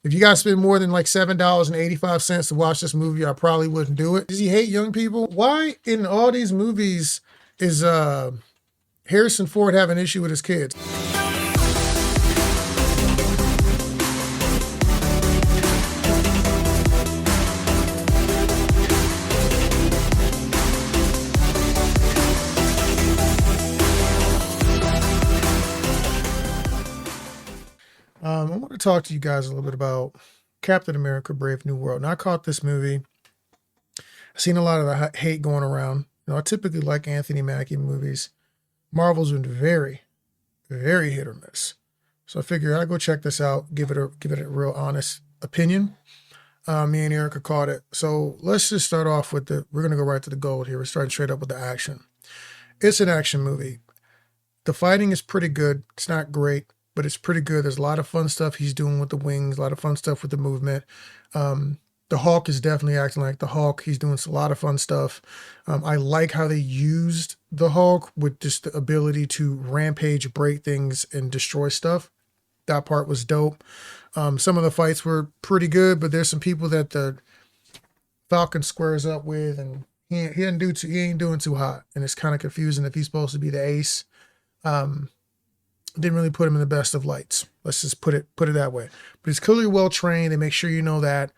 If you got to spend more than like $7.85 to watch this movie, I probably wouldn't do it. Does he hate young people? Why in all these movies is Harrison Ford have an issue with his kids? I want to talk to you guys a little bit about Captain America: Brave New World. Now, I caught this movie. I've seen a lot of the hate going around. I typically like Anthony Mack movies. Marvel's been very, very hit or miss. So I figure I'd go check this out, give it a real honest opinion. Me and Erica caught it. So let's just start off with we're going to go right to the gold here. We're starting straight up with the action. It's an action movie. The fighting is pretty good. It's not great, but it's pretty good. There's a lot of fun stuff he's doing with the wings, a lot of fun stuff with the movement. The Hulk is definitely acting like the Hulk. He's doing a lot of fun stuff. I like how they used the Hulk with just the ability to rampage, break things, and destroy stuff. That part was dope. Some of the fights were pretty good, but there's some people that the Falcon squares up with, and he ain't doing too hot, and it's kind of confusing if he's supposed to be the ace. Didn't really put him in the best of lights. Let's just put it that way. But he's clearly well trained. They make sure you know that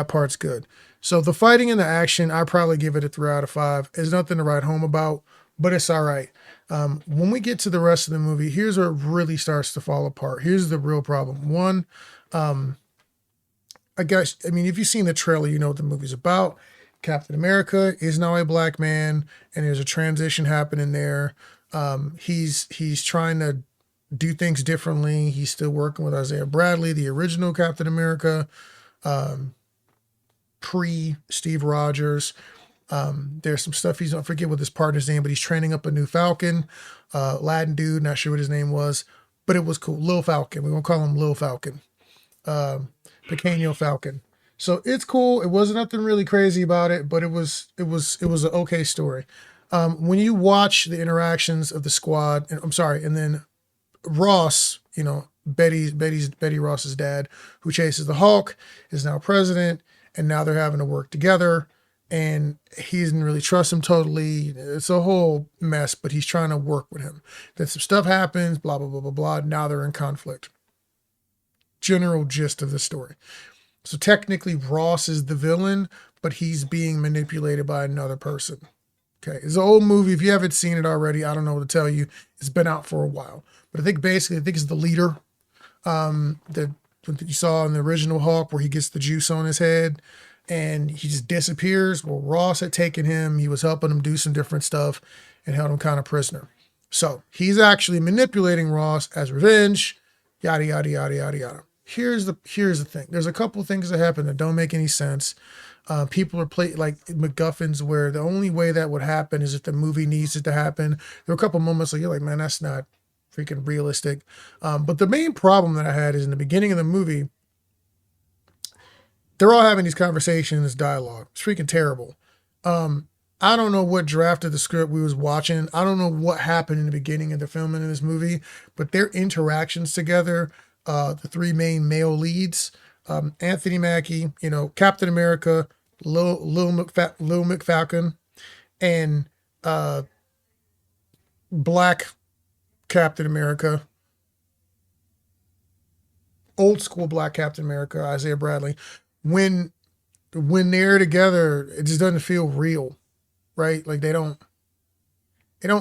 part's good. So the fighting and the action, I probably give it a 3 out of 5. There's nothing to write home about, but it's all right. When we get to the rest of the movie, here's where it really starts to fall apart. Here's the real problem. One, if you've seen the trailer, you know what the movie's about. Captain America is now a black man, and there's a transition happening there. He's trying to do things differently. He's still working with Isaiah Bradley, the original Captain America, pre-Steve Rogers. There's some stuff I forget what his partner's name, but he's training up a new Falcon, Latin dude, not sure what his name was, but it was cool. Lil Falcon. We're going to call him Lil Falcon. Pequeño Falcon. So it's cool. It wasn't nothing really crazy about it, but it was an okay story. When you watch the interactions of the squad, and then Ross, Betty Ross's dad, who chases the Hulk, is now president, and now they're having to work together, and he doesn't really trust him totally. It's a whole mess, but he's trying to work with him. Then some stuff happens, blah, blah, blah, blah, blah. Now they're in conflict. General gist of the story. So technically Ross is the villain, but he's being manipulated by another person. Okay, it's an old movie. If you haven't seen it already, I don't know what to tell you. It's been out for a while. But I think it's the leader that you saw in the original Hulk, where he gets the juice on his head and he just disappears. Well, Ross had taken him. He was helping him do some different stuff and held him kind of prisoner. So he's actually manipulating Ross as revenge, yada, yada, yada, yada, yada. Here's the thing. There's a couple of things that happen that don't make any sense. People are like MacGuffins, where the only way that would happen is if the movie needs it to happen. There were a couple moments like, you're like, man, that's not freaking realistic. But the main problem that I had is in the beginning of the movie, they're all having these conversations, dialogue. It's freaking terrible. I don't know what draft of the script we was watching. I don't know what happened in the beginning of the filming of this movie, but their interactions together, the three main male leads, Anthony Mack, Captain America, Lil McFalcon, and Black Captain America, old school Black Captain America, Isaiah Bradley. When they're together, it just doesn't feel real, right? Like they don't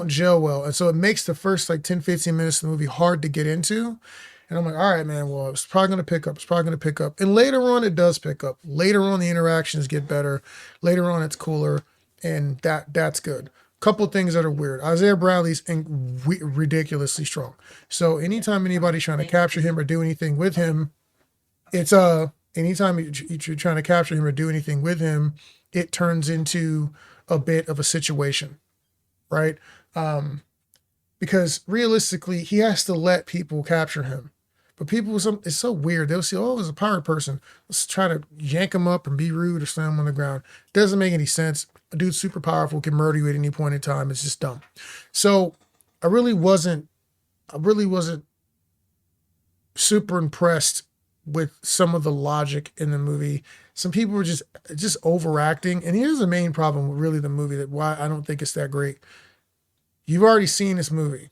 gel well. And so it makes the first 10, 15 minutes of the movie hard to get into. And I'm like, all right, man, well, it's probably going to pick up. And later on, it does pick up. Later on, the interactions get better. Later on, it's cooler. And that's good. Couple things that are weird. Isaiah Bradley's ridiculously strong. So anytime anybody's trying to capture him or do anything with him, anytime you're trying to capture him or do anything with him, it turns into a bit of a situation, right? Because realistically, he has to let people capture him. But people, it's so weird. They'll see, oh, there's a pirate person. Let's try to yank him up and be rude or slam him on the ground. Doesn't make any sense. A dude's super powerful, can murder you at any point in time. It's just dumb. So I really wasn't super impressed with some of the logic in the movie. Some people were just overacting, and here's the main problem with really the movie, that why I don't think it's that great. You've already seen this movie.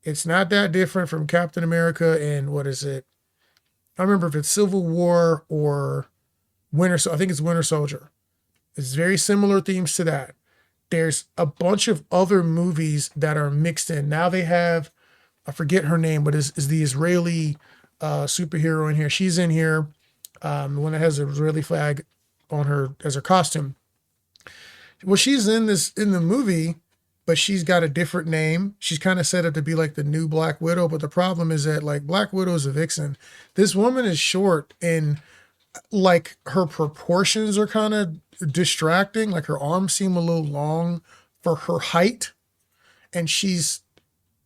It's not that different from Captain America and what is it? I don't remember if it's Civil War or I think it's Winter Soldier. It's very similar themes to that. There's a bunch of other movies that are mixed in. Now they have, I forget her name, but is the Israeli superhero in here. She's in here. The one that has an Israeli flag on her as her costume. Well, she's in the movie, but she's got a different name. She's kind of set up to be like the new Black Widow. But the problem is that, like, Black Widow is a vixen. This woman is short, and like her proportions are kind of distracting. Like her arms seem a little long for her height, and she's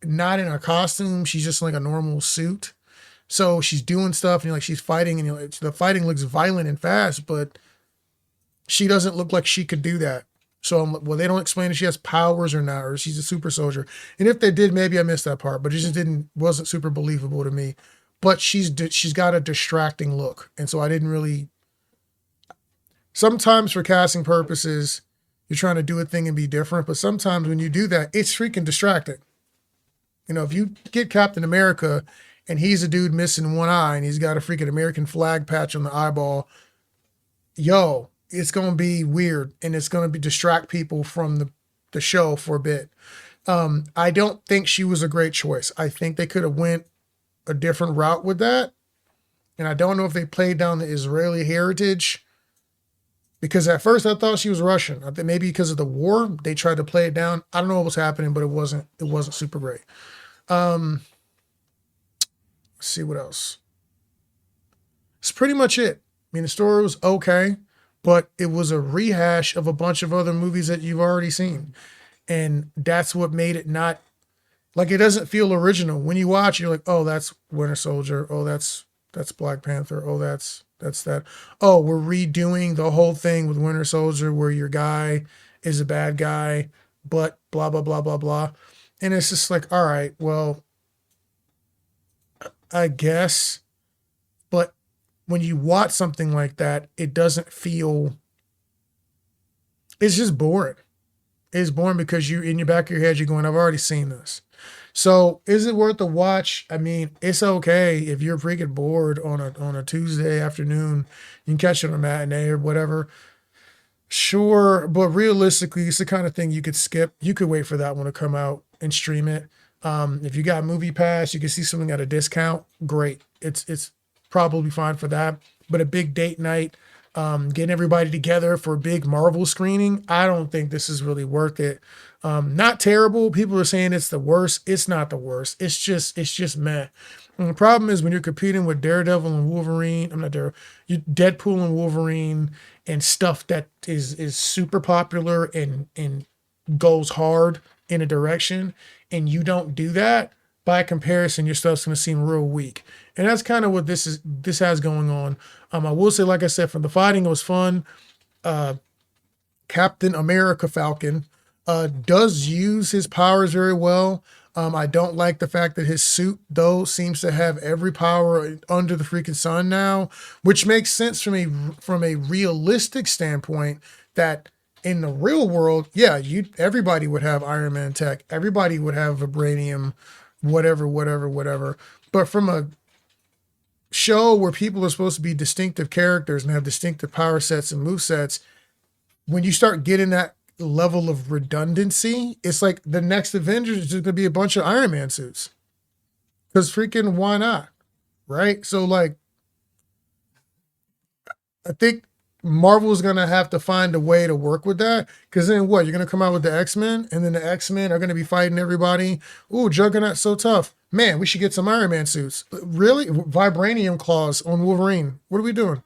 not in a costume. She's just like a normal suit. So she's doing stuff, and you're like, she's fighting, and you're like, the fighting looks violent and fast, but she doesn't look like she could do that. So well, they don't explain if she has powers or not, or she's a super soldier. And if they did, maybe I missed that part, but it just wasn't super believable to me. But she's got a distracting look, and so I didn't really. Sometimes for casting purposes, you're trying to do a thing and be different, but sometimes when you do that, it's freaking distracting. You know, if you get Captain America and he's a dude missing one eye and he's got a freaking American flag patch on the eyeball, yo, it's going to be weird, and it's going to distract people from the show for a bit. I don't think she was a great choice. I think they could have went a different route with that. And I don't know if they played down the Israeli heritage, because at first I thought she was Russian. I think maybe because of the war, they tried to play it down. I don't know what was happening, but it wasn't super great. Let's see what else. It's pretty much it. I mean, the story was okay, but it was a rehash of a bunch of other movies that you've already seen. And that's what made it not, like, it doesn't feel original. When you watch, you're like, oh, that's Winter Soldier. Oh, that's Black Panther. Oh, that's that. Oh, we're redoing the whole thing with Winter Soldier where your guy is a bad guy, but blah, blah, blah, blah, blah. And it's just like, all right, well, I guess. But when you watch something like that, it doesn't feel, it's just boring. It's boring because you, in your back of your head, you're going, I've already seen this. So is it worth the watch? I mean, it's okay if you're freaking bored on a Tuesday afternoon. You can catch it on a matinee or whatever. Sure, but realistically, it's the kind of thing you could skip. You could wait for that one to come out and stream it. If you got Movie Pass, you can see something at a discount. Great. It's probably fine for that. But a big date night, getting everybody together for a big Marvel screening, I don't think this is really worth it. Not terrible. People are saying it's the worst. It's not the worst. It's just meh. And the problem is when you're competing with Daredevil and Wolverine, Deadpool and Wolverine and stuff that is super popular and goes hard in a direction, and you don't do that, by comparison, your stuff's going to seem real weak. And that's kind of what this has going on. I will say, like I said, from the fighting, it was fun. Captain America Falcon does use his powers very well. I don't like the fact that his suit, though, seems to have every power under the freaking sun now, which makes sense from a realistic standpoint that in the real world, yeah, everybody would have Iron Man tech. Everybody would have vibranium, whatever. But from a show where people are supposed to be distinctive characters and have distinctive power sets and move sets, when you start getting that level of redundancy, it's like the next Avengers is just going to be a bunch of Iron Man suits. Because freaking why not? Right? So, like, I think Marvel's going to have to find a way to work with that. Because then what? You're going to come out with the X-Men, and then the X-Men are going to be fighting everybody. Ooh, Juggernaut's so tough. Man, we should get some Iron Man suits. Really? Vibranium claws on Wolverine. What are we doing?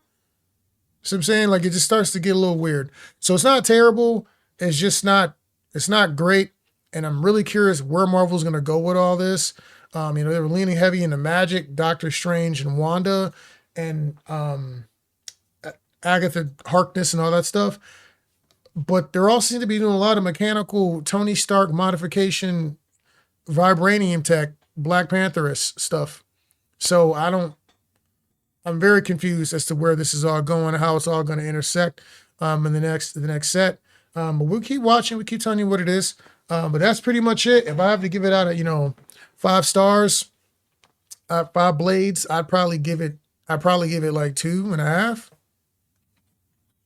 So I'm saying, like, it just starts to get a little weird. So it's not terrible. It's just not, it's not great. And I'm really curious where Marvel's going to go with all this. They were leaning heavy into Magic, Doctor Strange, and Wanda, and Agatha Harkness and all that stuff. But they're all seem to be doing a lot of mechanical Tony Stark modification, vibranium tech, Black Panther stuff. So I don't, I'm very confused as to where this is all going and how it's all going to intersect in the next set. But we'll keep watching. We keep telling you what it is. But that's pretty much it. If I have to give it out of 5 stars, 5 blades, I'd probably give it like 2.5.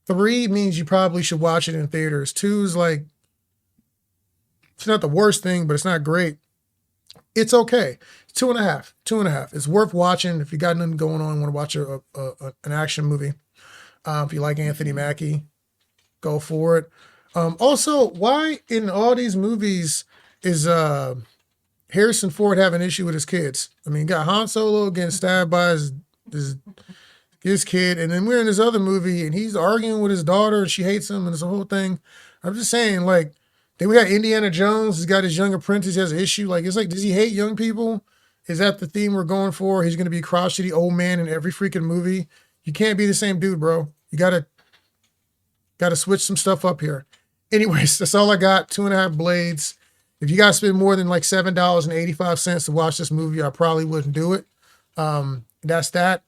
3 means you probably should watch it in theaters. 2 is like, it's not the worst thing, but it's not great. It's okay. 2.5. 2.5. It's worth watching if you got nothing going on and want to watch an action movie. If you like Anthony Mack, go for it. Also, why in all these movies is Harrison Ford having an issue with his kids? I mean, got Han Solo getting stabbed by his kid, and then we're in this other movie, and he's arguing with his daughter, and she hates him, and it's a whole thing. I'm just saying, like, then we got Indiana Jones. He's got his young apprentice. He has an issue. Like, it's like, does he hate young people? Is that the theme we're going for? He's going to be a crotchety old man in every freaking movie. You can't be the same dude, bro. You gotta switch some stuff up here. Anyways, that's all I got. 2.5 blades. If you guys spend more than like $7.85 to watch this movie, I probably wouldn't do it. That's that.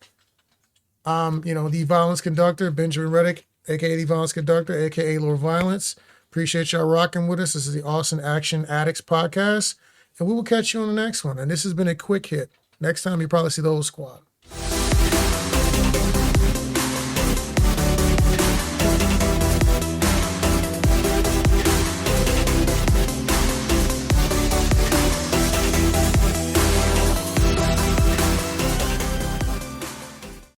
The Violence Conductor, Benjamin Reddick, aka the Violence Conductor, aka Lord Violence. Appreciate y'all rocking with us. This is the Awesome Action Addicts podcast, and we will catch you on the next one. And this has been a quick hit. Next time, you probably see the whole squad.